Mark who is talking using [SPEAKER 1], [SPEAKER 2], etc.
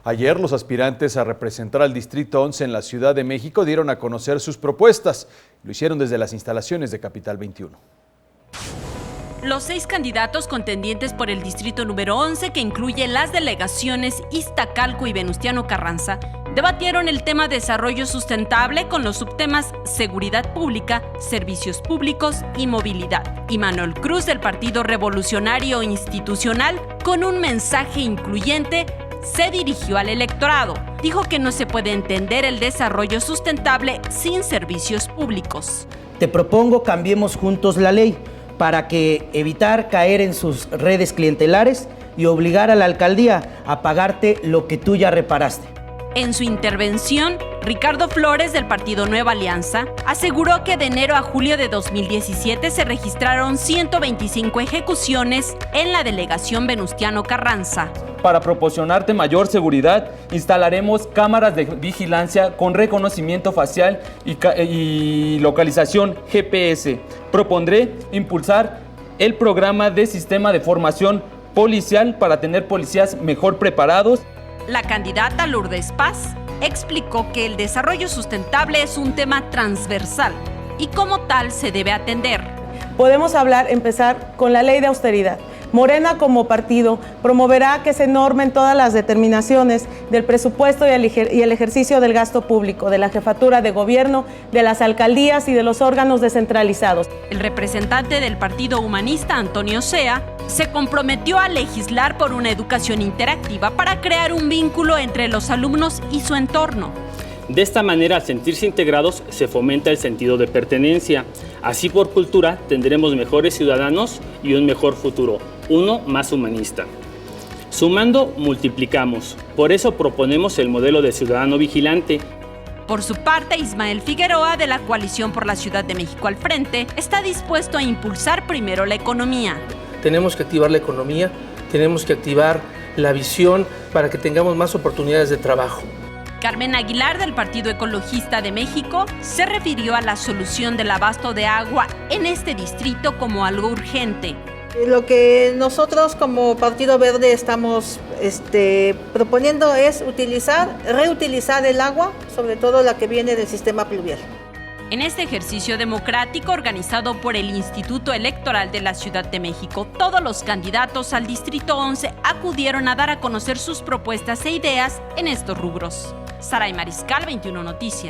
[SPEAKER 1] Ayer, los aspirantes a representar al Distrito 11 en la Ciudad de México dieron a conocer sus propuestas. Lo hicieron desde las instalaciones de Capital 21.
[SPEAKER 2] Los 6 candidatos contendientes por el Distrito número 11, que incluye las delegaciones Iztacalco y Venustiano Carranza, debatieron el tema desarrollo sustentable con los subtemas seguridad pública, servicios públicos y movilidad. Y Manuel Cruz, del Partido Revolucionario Institucional, con un mensaje incluyente, se dirigió al electorado. Dijo que no se puede entender el desarrollo sustentable sin servicios públicos.
[SPEAKER 3] Te propongo cambiemos juntos la ley para que evitar caer en sus redes clientelares y obligar a la alcaldía a pagarte lo que tú ya reparaste.
[SPEAKER 2] En su intervención, Ricardo Flores, del Partido Nueva Alianza, aseguró que de enero a julio de 2017 se registraron 125 ejecuciones en la delegación Venustiano Carranza.
[SPEAKER 4] Para proporcionarte mayor seguridad, instalaremos cámaras de vigilancia con reconocimiento facial y localización GPS. Propondré impulsar el programa de sistema de formación policial para tener policías mejor preparados.
[SPEAKER 2] La candidata Lourdes Paz explicó que el desarrollo sustentable es un tema transversal y como tal se debe atender.
[SPEAKER 5] Podemos empezar con la ley de austeridad. Morena, como partido, promoverá que se normen todas las determinaciones del presupuesto y el ejercicio del gasto público, de la jefatura de gobierno, de las alcaldías y de los órganos descentralizados.
[SPEAKER 2] El representante del Partido Humanista, Antonio Sea, se comprometió a legislar por una educación interactiva para crear un vínculo entre los alumnos y su entorno.
[SPEAKER 6] De esta manera, al sentirse integrados, se fomenta el sentido de pertenencia. Así, por cultura, tendremos mejores ciudadanos y un mejor futuro, uno más humanista. Sumando, multiplicamos. Por eso proponemos el modelo de ciudadano vigilante.
[SPEAKER 2] Por su parte, Ismael Figueroa, de la Coalición por la Ciudad de México al Frente, está dispuesto a impulsar primero la economía.
[SPEAKER 7] Tenemos que activar la economía, tenemos que activar la visión para que tengamos más oportunidades de trabajo.
[SPEAKER 2] Carmen Aguilar, del Partido Ecologista de México, se refirió a la solución del abasto de agua en este distrito como algo urgente.
[SPEAKER 8] Lo que nosotros como Partido Verde estamos proponiendo es reutilizar el agua, sobre todo la que viene del sistema pluvial.
[SPEAKER 2] En este ejercicio democrático organizado por el Instituto Electoral de la Ciudad de México, todos los candidatos al Distrito 11 acudieron a dar a conocer sus propuestas e ideas en estos rubros. Saray Mariscal, 21 Noticias.